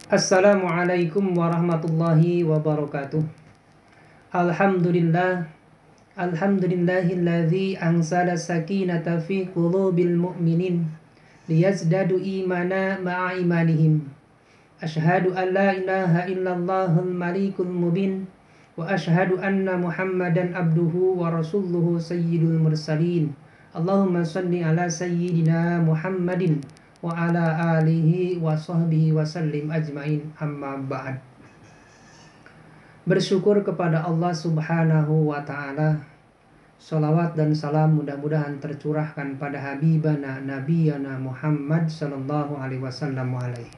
Assalamualaikum warahmatullahi wabarakatuh. Alhamdulillah. Alhamdulillahilladzi anzala sakinata fi qulubil mu'minin liyazdadu imana ma'a imanihim. Ashhadu an la ilaha illallahul malikul mubin wa ashhadu anna Muhammadan abduhu wa rasuluhu sayyidul mursalin. Allahumma salli ala sayyidina Muhammadin wa ala alihi wa sahbihi wa sallim ajmain, amma ba'd. Bersyukur kepada Allah subhanahu wa ta'ala. Salawat dan salam mudah-mudahan tercurahkan pada habibana nabiyana Muhammad sallallahu alaihi wasallam alaihi.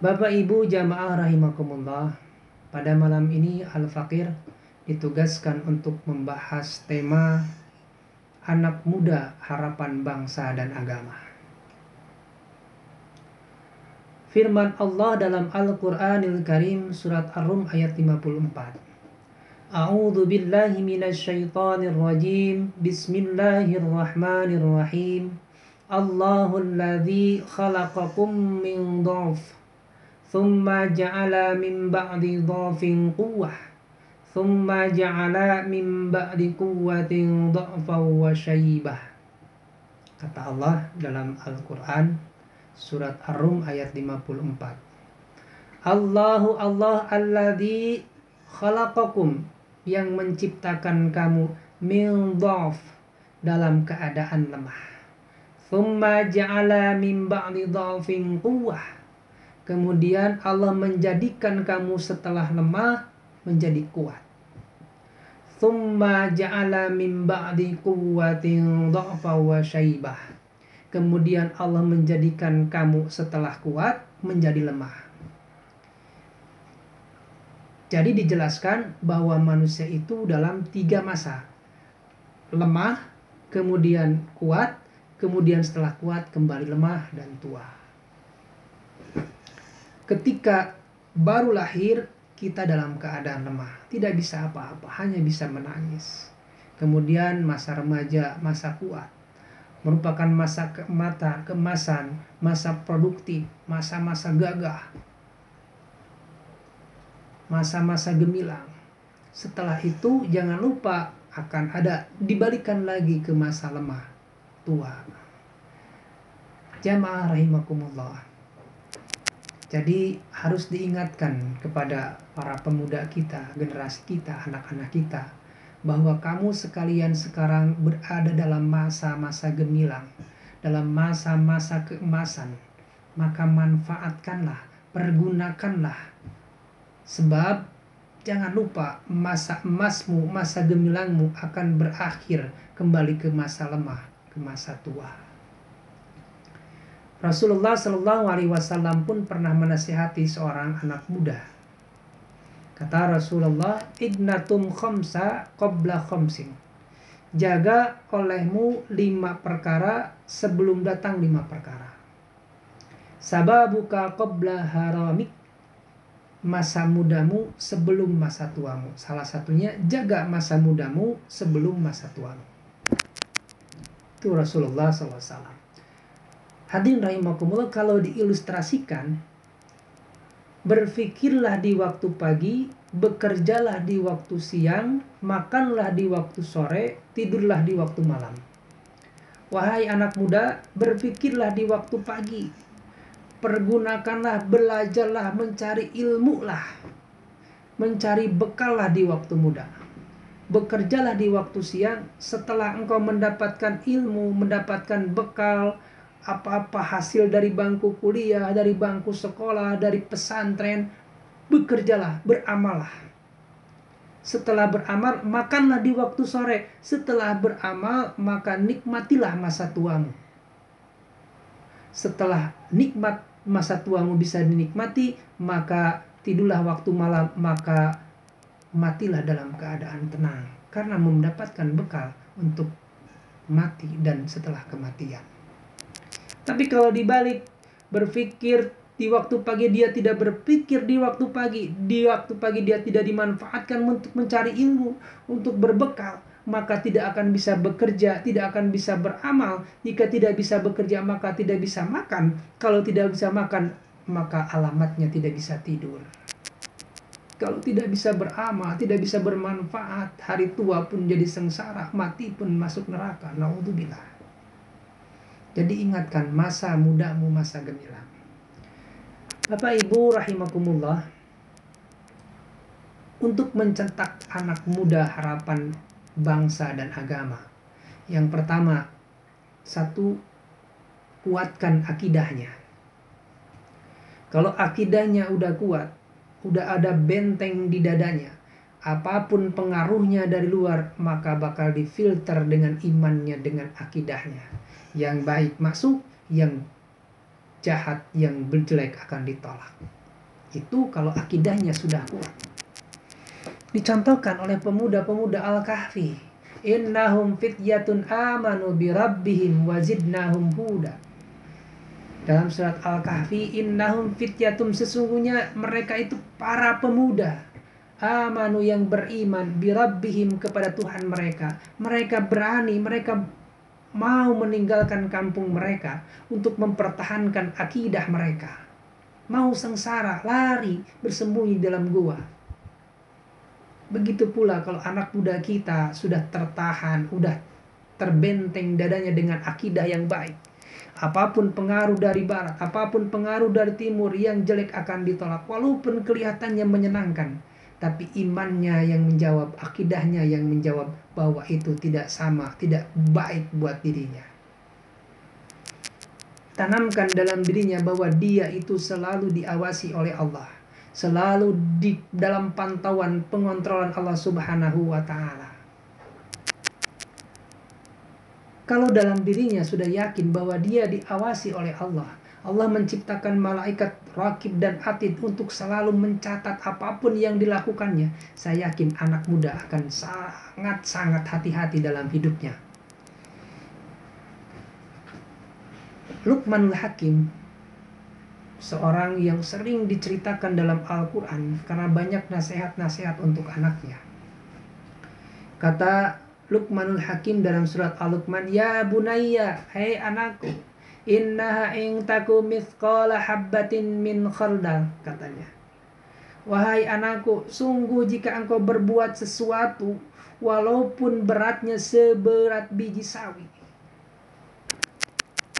Bapak Ibu jamaah rahimakumullah, pada malam ini Al-Fakir ditugaskan untuk membahas tema anak muda harapan bangsa dan agama. Firman Allah dalam Al-Qur'anil Karim surat Ar-Rum ayat 54. A'udzu billahi minasyaitonir rajim. Bismillahirrahmanirrahim. Allahul ladzi khalaqakum min dha'f, thumma ja'ala min ba'di dha'fin quwwah, thumma ja'ala min ba'di quwwatin dha'fan wa syaibah. Kata Allah dalam Al-Qur'an surat Ar-Rum ayat 54. Allahu Allah alladzi khalaqakum, yang menciptakan kamu, min dha'f, dalam keadaan lemah. Thumma ja'ala min ba'di dha'fin quwwah, kemudian Allah menjadikan kamu setelah lemah menjadi kuat. Thumma ja'ala min ba'di quwwatin dha'fa wa syaibah, kemudian Allah menjadikan kamu setelah kuat menjadi lemah. Jadi dijelaskan bahwa manusia itu dalam 3 masa. Lemah, kemudian kuat, kemudian setelah kuat kembali lemah dan tua. Ketika baru lahir, kita dalam keadaan lemah, tidak bisa apa-apa, hanya bisa menangis. Kemudian masa remaja, masa kuat, merupakan masa keemasan, masa produktif, masa-masa gagah, masa-masa gemilang. Setelah itu jangan lupa akan ada dibalikan lagi ke masa lemah, tua. Jamaah rahimakumullah. Jadi harus diingatkan kepada para pemuda kita, generasi kita, anak-anak kita, bahwa kamu sekalian sekarang berada dalam masa-masa gemilang, dalam masa-masa keemasan. Maka manfaatkanlah, pergunakanlah. Sebab jangan lupa masa emasmu, masa gemilangmu akan berakhir kembali ke masa lemah, ke masa tua. Rasulullah Shallallahu Alaihi Wasallam pun pernah menasihati seorang anak muda. Kata Rasulullah, ignatum khamsa qabla khamsin. Jaga olehmu 5 perkara sebelum datang 5 perkara. Sababuka qabla haramik. Masa mudamu sebelum masa tuamu. Salah satunya jaga masa mudamu sebelum masa tuamu. Itu Rasulullah SAW. Hadirin rahimakumullah, kalau diilustrasikan, berfikirlah di waktu pagi, bekerjalah di waktu siang, makanlah di waktu sore, tidurlah di waktu malam. Wahai anak muda, berfikirlah di waktu pagi. Pergunakanlah, belajarlah, mencari ilmu lah. Mencari bekal lah di waktu muda. Bekerjalah di waktu siang, setelah engkau mendapatkan ilmu, mendapatkan bekal, apa-apa hasil dari bangku kuliah, dari bangku sekolah, dari pesantren, bekerjalah, beramallah. Setelah beramal, makanlah di waktu sore. Setelah beramal, maka nikmatilah masa tuamu. Setelah nikmat masa tuamu bisa dinikmati, maka tidurlah waktu malam, maka matilah dalam keadaan tenang, karena mendapatkan bekal untuk mati dan setelah kematian. Tapi kalau dibalik, berpikir di waktu pagi dia tidak berpikir di waktu pagi dia tidak dimanfaatkan untuk mencari ilmu, untuk berbekal, maka tidak akan bisa bekerja, tidak akan bisa beramal. Jika tidak bisa bekerja, maka tidak bisa makan. Kalau tidak bisa makan, maka alamatnya tidak bisa tidur. Kalau tidak bisa beramal, tidak bisa bermanfaat, hari tua pun jadi sengsara, mati pun masuk neraka. Naudzubillah. Jadi ingatkan masa mudamu, masa gemilang. Bapak Ibu rahimakumullah, untuk mencetak anak muda harapan bangsa dan agama. Yang pertama, satu, kuatkan akidahnya. Kalau akidahnya udah kuat, udah ada benteng di dadanya, apapun pengaruhnya dari luar, maka bakal difilter dengan imannya, dengan akidahnya. Yang baik masuk, yang jahat, yang jelek akan ditolak. Itu kalau akidahnya sudah kuat. Dicontohkan oleh pemuda-pemuda Al-Kahfi. Innahum fityatun amanu birabbihim wazidnahum huda. Dalam surat Al-Kahfi, innahum fityatun, sesungguhnya mereka itu para pemuda. Amanu, yang beriman, birabbihim, kepada Tuhan mereka. Mereka berani, mereka mau meninggalkan kampung mereka untuk mempertahankan akidah mereka. Mau sengsara, lari, bersembunyi dalam gua. Begitu pula kalau anak muda kita sudah tertahan, sudah terbenteng dadanya dengan akidah yang baik. Apapun pengaruh dari barat, apapun pengaruh dari timur yang jelek akan ditolak. Walaupun kelihatannya menyenangkan, tapi imannya yang menjawab, akidahnya yang menjawab bahwa itu tidak sama, tidak baik buat dirinya. Tanamkan dalam dirinya bahwa dia itu selalu diawasi oleh Allah, selalu di dalam pantauan pengontrolan Allah Subhanahu wa Ta'ala. Kalau dalam dirinya sudah yakin bahwa dia diawasi oleh Allah, Allah menciptakan malaikat raqib dan atid untuk selalu mencatat apapun yang dilakukannya. Saya yakin anak muda akan sangat-sangat hati-hati dalam hidupnya. Luqmanul Hakim, seorang yang sering diceritakan dalam Al-Quran karena banyak nasihat-nasihat untuk anaknya. Kata Luqmanul Hakim dalam surat Al-Luqman, ya bunayya, hai anakku, innaha in taku mithqala habbatin min khardal, katanya. Wahai anakku, sungguh jika engkau berbuat sesuatu walaupun beratnya seberat biji sawi,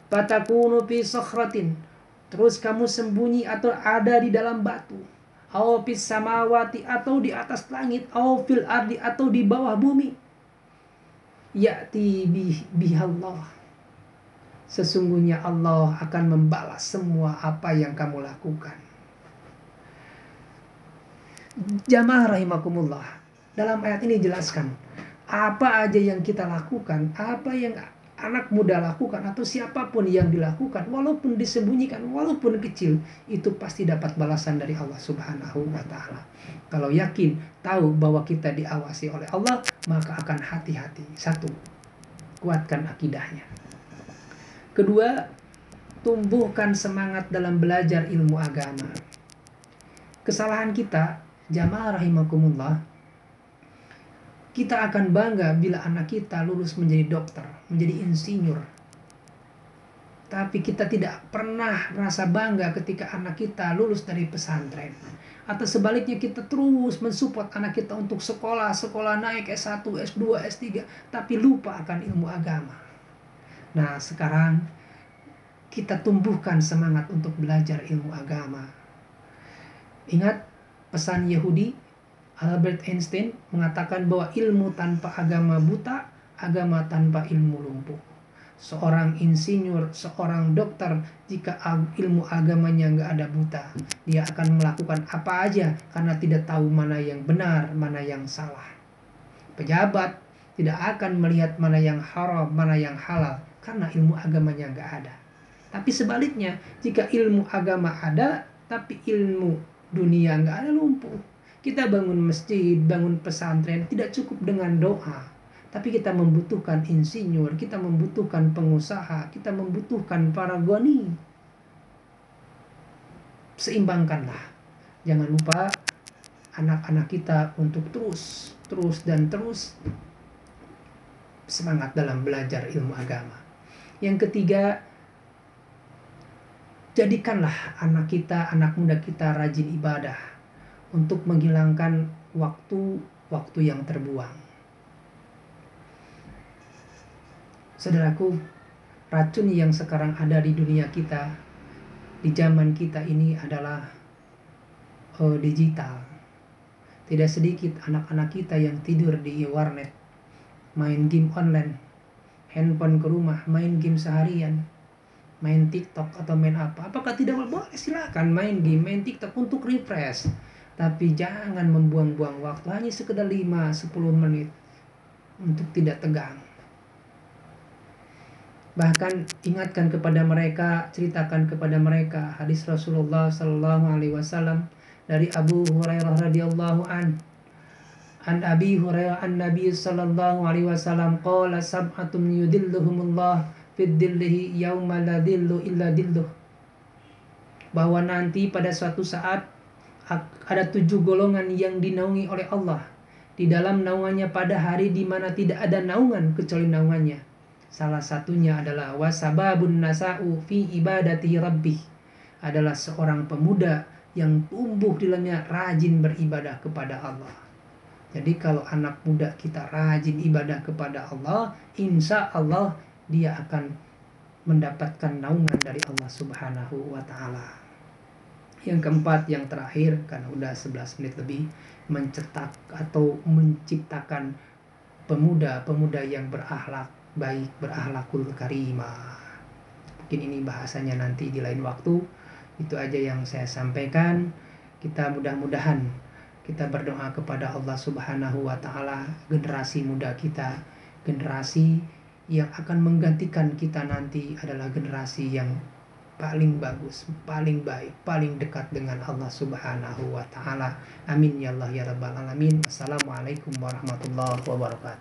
fatakunu fi sakhratin, terus kamu sembunyi atau ada di dalam batu, aw fis samawati, atau di atas langit, aw fil ardi, atau di bawah bumi, ya'ti bihallah, sesungguhnya Allah akan membalas semua apa yang kamu lakukan. Jamaah rahimakumullah, dalam ayat ini jelaskan apa aja yang kita lakukan, apa yang anak muda lakukan, atau siapapun yang dilakukan, walaupun disembunyikan, walaupun kecil, itu pasti dapat balasan dari Allah Subhanahu wa Ta'ala. Kalau yakin, tahu bahwa kita diawasi oleh Allah, maka akan hati-hati. Satu, kuatkan akidahnya. Kedua, tumbuhkan semangat dalam belajar ilmu agama. Kesalahan kita, jamaah rahimakumullah, kita akan bangga bila anak kita lulus menjadi dokter, menjadi insinyur. Tapi kita tidak pernah merasa bangga ketika anak kita lulus dari pesantren. Atau sebaliknya, kita terus mensupport anak kita untuk sekolah naik S1, S2, S3, tapi lupa akan ilmu agama. Nah, sekarang kita tumbuhkan semangat untuk belajar ilmu agama. Ingat pesan Yahudi, Albert Einstein mengatakan bahwa ilmu tanpa agama buta, agama tanpa ilmu lumpuh. Seorang insinyur, seorang dokter, jika ilmu agamanya nggak ada, buta, dia akan melakukan apa aja karena tidak tahu mana yang benar, mana yang salah. Pejabat tidak akan melihat mana yang haram, mana yang halal, karena ilmu agamanya nggak ada. Tapi sebaliknya, jika ilmu agama ada, tapi ilmu dunia nggak ada, lumpuh. Kita bangun masjid, bangun pesantren, tidak cukup dengan doa. Tapi kita membutuhkan insinyur, kita membutuhkan pengusaha, kita membutuhkan para goni. Seimbangkanlah. Jangan lupa anak-anak kita untuk terus semangat dalam belajar ilmu agama. Yang ketiga, Jadikanlah anak kita, anak muda kita rajin ibadah untuk menghilangkan waktu yang terbuang. Saudaraku, racun yang sekarang ada di dunia kita, di zaman kita ini adalah digital. Tidak sedikit anak-anak kita yang tidur di warnet, main game online, handphone ke rumah, main game seharian, main TikTok atau main apa. Apakah tidak boleh? Silakan main game, main TikTok untuk refresh. Tapi jangan membuang-buang waktu hanya sekedar 5-10 menit untuk tidak tegang. Bahkan ingatkan kepada mereka, ceritakan kepada mereka hadis Rasulullah sallallahu alaihi wasallam dari Abu Hurairah radhiyallahu an Abi Hurairah an Nabi sallallahu alaihi wasallam qala sab'atun yudilluhumullah fid dillihi yauma la dillu illa dilluh. Bahwa nanti pada suatu saat ada 7 golongan yang dinaungi oleh Allah di dalam naungannya pada hari di mana tidak ada naungan kecuali naungannya. Salah satunya adalah wasababun nasa'u fi ibadati rabbih, adalah seorang pemuda yang tumbuh di dalamnya rajin beribadah kepada Allah. Jadi kalau anak muda kita rajin ibadah kepada Allah, insya Allah dia akan mendapatkan naungan dari Allah Subhanahu wa Ta'ala. Yang keempat, yang terakhir, karena udah 11 menit lebih, mencetak atau menciptakan pemuda-pemuda yang berakhlak baik, berakhlakul karimah. Mungkin ini bahasanya nanti di lain waktu. Itu aja yang saya sampaikan. Kita mudah-mudahan kita berdoa kepada Allah Subhanahu wa Ta'ala, generasi muda kita, generasi yang akan menggantikan kita nanti adalah generasi yang paling bagus, paling baik, paling dekat dengan Allah Subhanahu wa Ta'ala. Amin ya Allah ya Rabbal Alamin. Assalamualaikum warahmatullahi wabarakatuh.